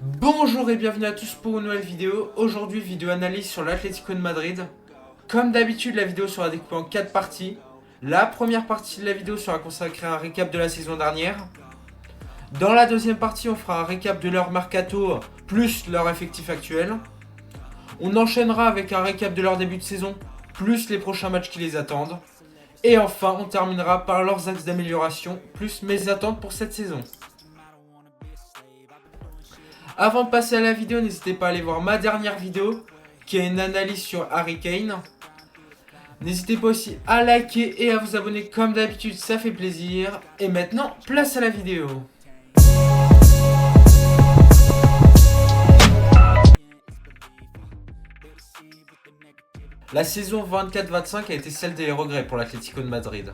Bonjour et bienvenue à tous pour une nouvelle vidéo. Aujourd'hui, vidéo analyse sur l'Atlético de Madrid. Comme d'habitude, la vidéo sera découpée en 4 parties. La première partie de la vidéo sera consacrée à un récap de la saison dernière. Dans la deuxième partie, on fera un récap de leur mercato plus leur effectif actuel. On enchaînera avec un récap de leur début de saison plus les prochains matchs qui les attendent. Et enfin, on terminera par leurs axes d'amélioration plus mes attentes pour cette saison. Avant de passer à la vidéo, n'hésitez pas à aller voir ma dernière vidéo qui est une analyse sur Harry Kane. N'hésitez pas aussi à liker et à vous abonner comme d'habitude, ça fait plaisir. Et maintenant, place à la vidéo. La saison 24-25 a été celle des regrets pour l'Atlético de Madrid.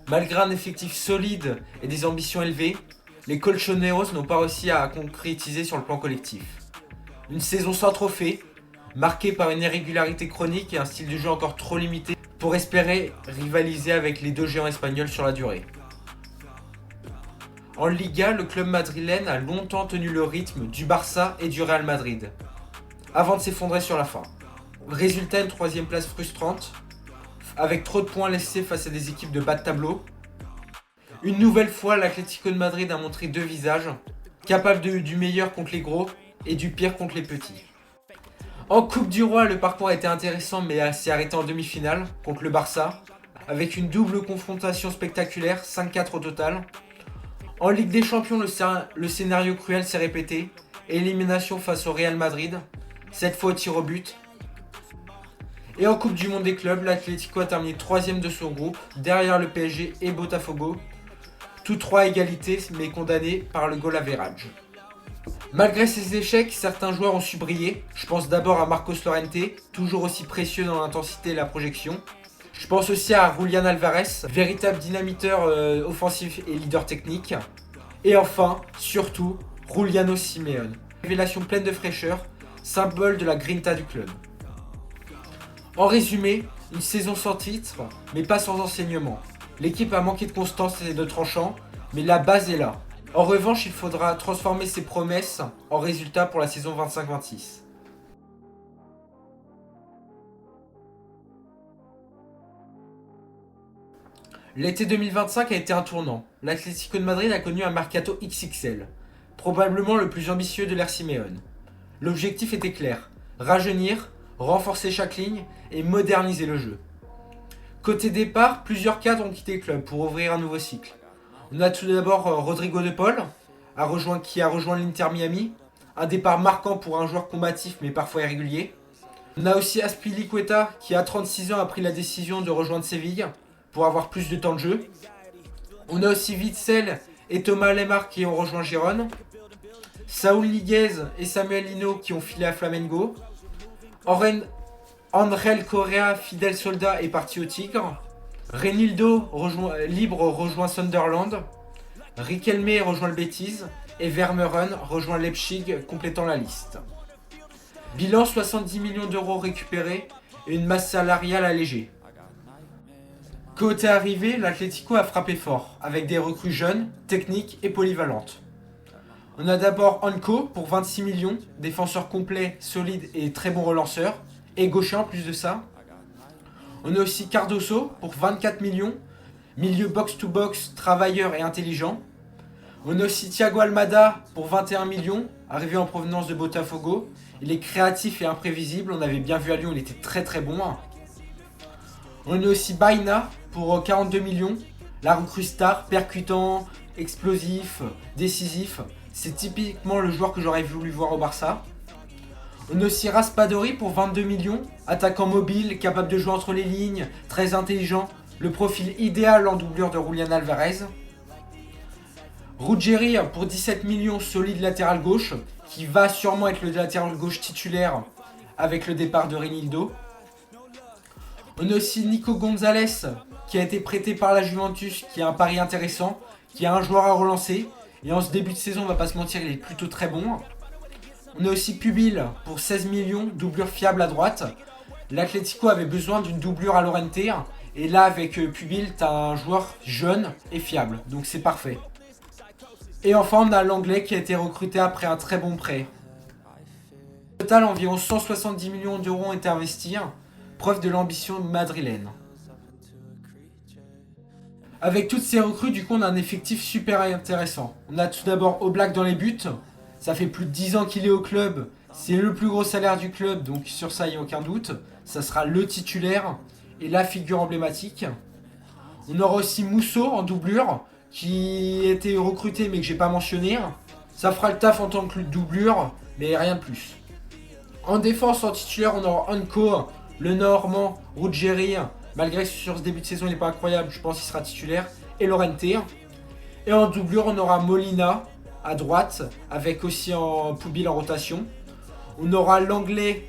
Malgré un effectif solide et des ambitions élevées, les Colchoneros n'ont pas réussi à concrétiser sur le plan collectif. Une saison sans trophée, marquée par une irrégularité chronique et un style de jeu encore trop limité pour espérer rivaliser avec les deux géants espagnols sur la durée. En Liga, le club madrilène a longtemps tenu le rythme du Barça et du Real Madrid, avant de s'effondrer sur la fin. Résultat, une troisième place frustrante, avec trop de points laissés face à des équipes de bas de tableau. Une nouvelle fois, l'Atlético de Madrid a montré deux visages, capable du meilleur contre les gros et du pire contre les petits. En Coupe du Roi, le parcours a été intéressant mais s'est arrêté en demi-finale contre le Barça, avec une double confrontation spectaculaire, 5-4 au total. En Ligue des Champions, le scénario cruel s'est répété, élimination face au Real Madrid, cette fois au tir au but. Et en Coupe du Monde des clubs, l'Atlético a terminé 3ème de son groupe, derrière le PSG et Botafogo. Tous trois à égalité, mais condamnés par le goal average. Malgré ces échecs, certains joueurs ont su briller. Je pense d'abord à Marcos Llorente, toujours aussi précieux dans l'intensité et la projection. Je pense aussi à Julián Álvarez, véritable dynamiteur offensif et leader technique. Et enfin, surtout, Juliano Simeone. Révélation pleine de fraîcheur, symbole de la grinta du club. En résumé, une saison sans titre, mais pas sans enseignement. L'équipe a manqué de constance et de tranchant, mais la base est là. En revanche, il faudra transformer ses promesses en résultats pour la saison 25-26. L'été 2025 a été un tournant. L'Atlético de Madrid a connu un mercato XXL, probablement le plus ambitieux de l'ère Simeone. L'objectif était clair, rajeunir, renforcer chaque ligne et moderniser le jeu. Côté départ, plusieurs cadres ont quitté le club pour ouvrir un nouveau cycle. On a tout d'abord Rodrigo de Paul, qui a rejoint l'Inter Miami, un départ marquant pour un joueur combatif mais parfois irrégulier. On a aussi Azpilicueta qui à 36 ans a pris la décision de rejoindre Séville pour avoir plus de temps de jeu. On a aussi Witsel et Thomas Lemar qui ont rejoint Gérone. Saúl Ñíguez et Samuel Lino qui ont filé à Flamengo. Ángel Correa, fidèle soldat, est parti au Tigre. Reinildo, rejoint Sunderland. Riquelme rejoint le Betis. Et Vermeeren rejoint Leipzig, complétant la liste. Bilan 70 millions d'euros récupérés et une masse salariale allégée. Côté arrivée, l'Atlético a frappé fort, avec des recrues jeunes, techniques et polyvalentes. On a d'abord Anco pour 26 millions, défenseur complet, solide et très bon relanceur. Et gaucher en plus de ça. On a aussi Cardoso pour 24 millions, milieu box-to-box, travailleur et intelligent. On a aussi Thiago Almada pour 21 millions, arrivé en provenance de Botafogo. Il est créatif et imprévisible, on avait bien vu à Lyon, il était très très bon. On a aussi Baina pour 42 millions, la recrue star, percutant, explosif, décisif. C'est typiquement le joueur que j'aurais voulu voir au Barça. On a aussi Raspadori pour 22 millions, attaquant mobile, capable de jouer entre les lignes, très intelligent, le profil idéal en doublure de Julián Álvarez. Ruggeri pour 17 millions, solide latéral gauche, qui va sûrement être le latéral gauche titulaire avec le départ de Reinildo. On a aussi Nico González, qui a été prêté par la Juventus, qui a un pari intéressant, qui a un joueur à relancer, et en ce début de saison, on va pas se mentir, il est plutôt très bon. On a aussi Pubil pour 16 millions, doublure fiable à droite. L'Atlético avait besoin d'une doublure à Llorente. Et là, avec Pubil, tu as un joueur jeune et fiable. Donc c'est parfait. Et enfin, on a l'Anglais qui a été recruté après un très bon prêt. total, environ 170 millions d'euros ont été investis, preuve de l'ambition madrilène. Avec toutes ces recrues, du coup, on a un effectif super intéressant. On a tout d'abord Oblak dans les buts. Ça fait plus de 10 ans qu'il est au club. C'est le plus gros salaire du club, donc sur ça, il n'y a aucun doute. Ça sera le titulaire et la figure emblématique. On aura aussi Musso en doublure, qui a été recruté mais que j'ai pas mentionné. Ça fera le taf en tant que doublure, mais rien de plus. En défense, en titulaire, on aura Anko, le Normand, Ruggeri. Malgré que sur ce début de saison, il n'est pas incroyable, je pense qu'il sera titulaire. Et Lorente. Et en doublure, on aura Molina à droite, avec aussi en Poubil en rotation. On aura l'anglais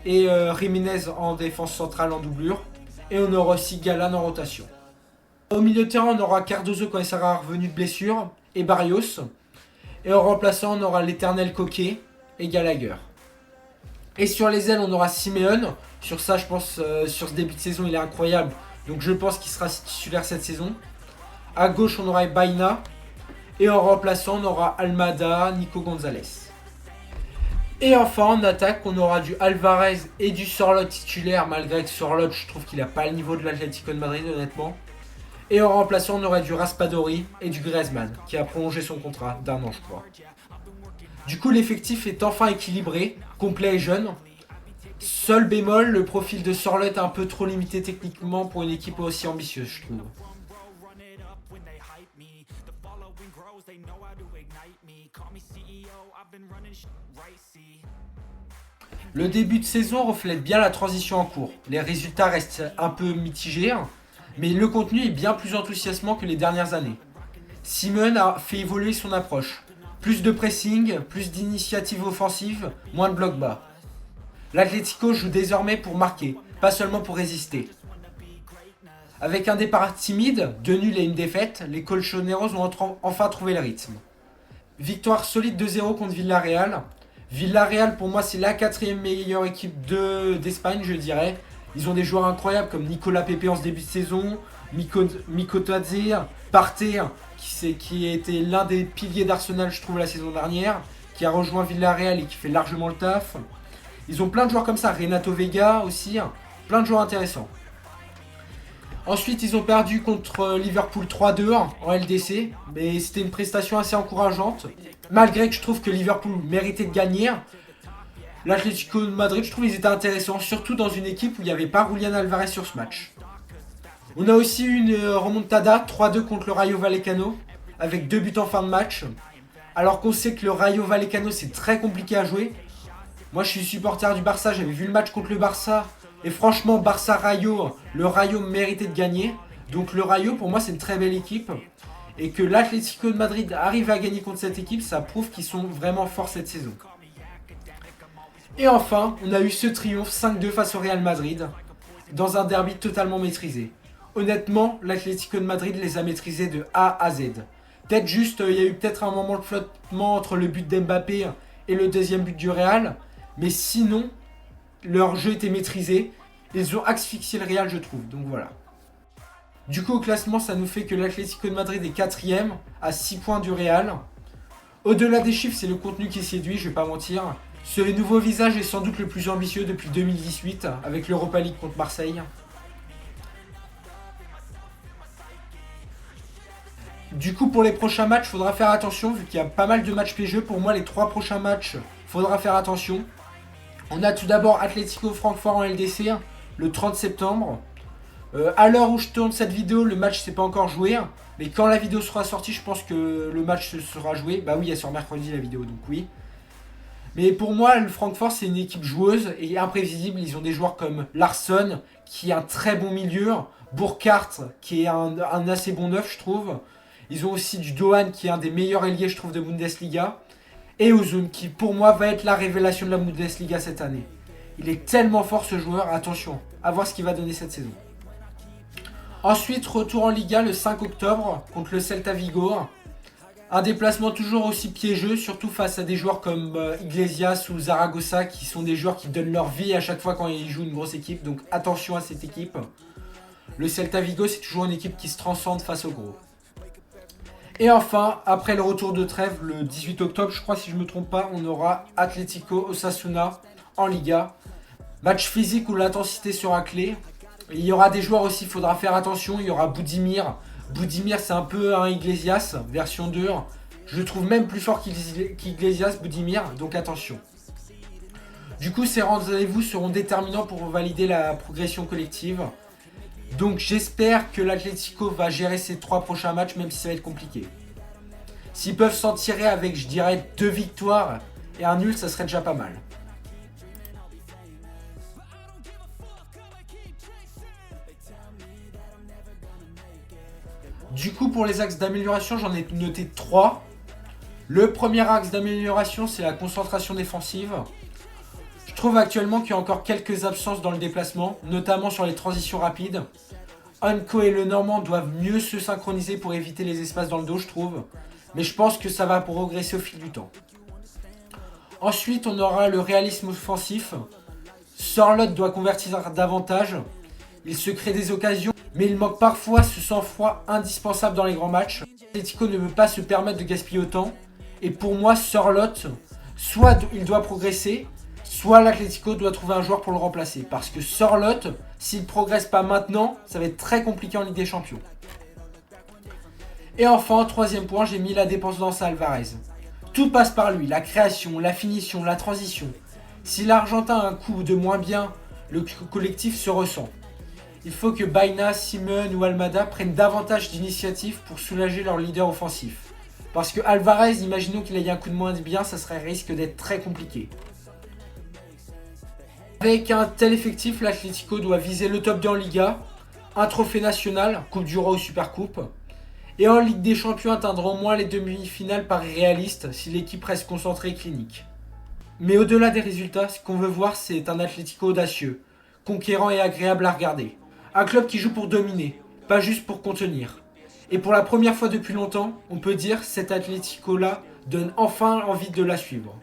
et Jiménez en défense centrale en doublure. Et on aura aussi Galan en rotation. Au milieu de terrain, on aura Cardozo quand il sera revenu de blessure et Barrios. Et en remplaçant, on aura l'éternel Coquet et Gallagher. Et sur les ailes, on aura Simeone. Sur ça, je pense, sur ce début de saison, il est incroyable. Donc je pense qu'il sera titulaire cette saison. À gauche, on aura Baina. Et en remplaçant, on aura Almada, Nico Gonzalez. Et enfin, en attaque, on aura du Alvarez et du Sorloth titulaire. Malgré que Sorloth, je trouve qu'il n'a pas le niveau de l'Atlético de Madrid, honnêtement. Et en remplaçant, on aura du Raspadori et du Griezmann, qui a prolongé son contrat d'1 an, je crois. Du coup, l'effectif est enfin équilibré, complet et jeune. Seul bémol, le profil de Sorloth est un peu trop limité techniquement pour une équipe aussi ambitieuse, je trouve. Le début de saison reflète bien la transition en cours. Les résultats restent un peu mitigés, mais le contenu est bien plus enthousiasmant que les dernières années. Simeone a fait évoluer son approche. Plus de pressing, plus d'initiatives offensives, moins de blocs bas. L'Atlético joue désormais pour marquer, pas seulement pour résister. Avec un départ timide, 2 nuls et une défaite, les Colchoneros ont enfin trouvé le rythme. Victoire solide 2-0 contre Villarreal. Villarreal, pour moi, c'est la 4e meilleure équipe d'Espagne, je dirais. Ils ont des joueurs incroyables comme Nicolas Pepe en ce début de saison, Miko Tadze, Partey, qui a été l'un des piliers d'Arsenal, je trouve, la saison dernière, qui a rejoint Villarreal et qui fait largement le taf. Ils ont plein de joueurs comme ça, Renato Vega aussi, plein de joueurs intéressants. Ensuite, ils ont perdu contre Liverpool 3-2 en LDC, mais c'était une prestation assez encourageante. Malgré que je trouve que Liverpool méritait de gagner, l'Atlético de Madrid, je trouve qu'ils étaient intéressants, surtout dans une équipe où il n'y avait pas Julián Alvarez sur ce match. On a aussi eu une remontada 3-2 contre le Rayo Vallecano, avec 2 buts en fin de match. Alors qu'on sait que le Rayo Vallecano, c'est très compliqué à jouer. Moi, je suis supporter du Barça, j'avais vu le match contre le Barça. Et franchement, Barça-Rayo, le Rayo méritait de gagner. Donc le Rayo, pour moi, c'est une très belle équipe. Et que l'Atlético de Madrid arrive à gagner contre cette équipe, ça prouve qu'ils sont vraiment forts cette saison. Et enfin, on a eu ce triomphe 5-2 face au Real Madrid, dans un derby totalement maîtrisé. Honnêtement, l'Atlético de Madrid les a maîtrisés de A à Z. Peut-être juste, il y a eu peut-être un moment de flottement entre le but d'Mbappé et le deuxième but du Real. Mais sinon, leur jeu était maîtrisé. Ils ont asphyxié le Real, je trouve. Donc voilà. Du coup, au classement, ça nous fait que l'Atlético de Madrid est 4ème, à 6 points du Real. Au-delà des chiffres, c'est le contenu qui séduit, je vais pas mentir. Ce nouveau visage est sans doute le plus ambitieux depuis 2018, avec l'Europa League contre Marseille. Du coup, pour les prochains matchs, il faudra faire attention, vu qu'il y a pas mal de matchs piégeux. Pour moi, les 3 prochains matchs, il faudra faire attention. On a tout d'abord Atlético Francfort en LDC, le 30 septembre. À l'heure où je tourne cette vidéo, le match s'est pas encore joué. Mais quand la vidéo sera sortie, je pense que le match sera joué. Bah oui, il y a sur mercredi la vidéo, donc oui. Mais pour moi, le Francfort, c'est une équipe joueuse et imprévisible. Ils ont des joueurs comme Larsson, qui est un très bon milieu. Burkhardt, qui est un assez bon neuf, je trouve. Ils ont aussi du Dohan, qui est un des meilleurs ailiers, je trouve, de Bundesliga. Et Ozun, qui pour moi va être la révélation de la Bundesliga cette année. Il est tellement fort ce joueur, attention, à voir ce qu'il va donner cette saison. Ensuite, retour en Liga le 5 octobre contre le Celta Vigo. Un déplacement toujours aussi piégeux, surtout face à des joueurs comme Iglesias ou Zaragoza, qui sont des joueurs qui donnent leur vie à chaque fois quand ils jouent une grosse équipe. Donc attention à cette équipe. Le Celta Vigo, c'est toujours une équipe qui se transcende face aux gros. Et enfin, après le retour de trêve, le 18 octobre, je crois si je ne me trompe pas, on aura Atlético Osasuna en Liga. Match physique où l'intensité sera clé. Il y aura des joueurs aussi, il faudra faire attention. Il y aura Budimir. Budimir, c'est un peu un Iglesias, version 2. Je le trouve même plus fort qu'Iglesias, Budimir, donc attention. Du coup, ces rendez-vous seront déterminants pour valider la progression collective. Donc j'espère que l'Atlético va gérer ces 3 prochains matchs, même si ça va être compliqué. S'ils peuvent s'en tirer avec, je dirais, 2 victoires et un nul, ça serait déjà pas mal. Du coup, pour les axes d'amélioration, j'en ai noté 3. Le premier axe d'amélioration, c'est la concentration défensive. Je trouve actuellement qu'il y a encore quelques absences dans le déplacement, notamment sur les transitions rapides. Anko et le Normand doivent mieux se synchroniser pour éviter les espaces dans le dos, je trouve. Mais je pense que ça va progresser au fil du temps. Ensuite, on aura le réalisme offensif. Sorloth doit convertir davantage. Il se crée des occasions, mais il manque parfois ce sang-froid indispensable dans les grands matchs. L'Atlético ne peut pas se permettre de gaspiller autant. Et pour moi, Sorloth, soit il doit progresser, soit l'Atlético doit trouver un joueur pour le remplacer. Parce que Sorloth, s'il ne progresse pas maintenant, ça va être très compliqué en Ligue des Champions. Et enfin, troisième point, j'ai mis la dépendance à Alvarez. Tout passe par lui, la création, la finition, la transition. Si l'Argentin a un coup de moins bien, le collectif se ressent. Il faut que Baina, Simon ou Almada prennent davantage d'initiative pour soulager leur leader offensif. Parce que Alvarez, imaginons qu'il ait un coup de moins bien, ça serait risque d'être très compliqué. Avec un tel effectif, l'Atlético doit viser le top 2 en Liga, un trophée national, Coupe du Roi ou Supercoupe, et en Ligue des Champions atteindre au moins les demi-finales par réaliste si l'équipe reste concentrée et clinique. Mais au-delà des résultats, ce qu'on veut voir, c'est un Atlético audacieux, conquérant et agréable à regarder. Un club qui joue pour dominer, pas juste pour contenir. Et pour la première fois depuis longtemps, on peut dire que cet Atlético-là donne enfin envie de la suivre.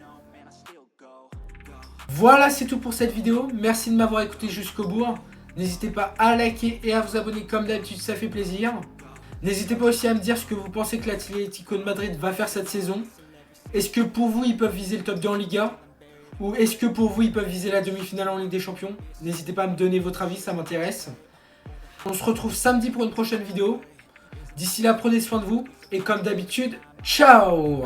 Voilà, c'est tout pour cette vidéo. Merci de m'avoir écouté jusqu'au bout. N'hésitez pas à liker et à vous abonner comme d'habitude, ça fait plaisir. N'hésitez pas aussi à me dire ce que vous pensez que l'Atlético de Madrid va faire cette saison. Est-ce que pour vous, ils peuvent viser le top 2 en Liga ? Ou est-ce que pour vous, ils peuvent viser la demi-finale en Ligue des Champions ? N'hésitez pas à me donner votre avis, ça m'intéresse. On se retrouve samedi pour une prochaine vidéo. D'ici là, prenez soin de vous. Et comme d'habitude, ciao !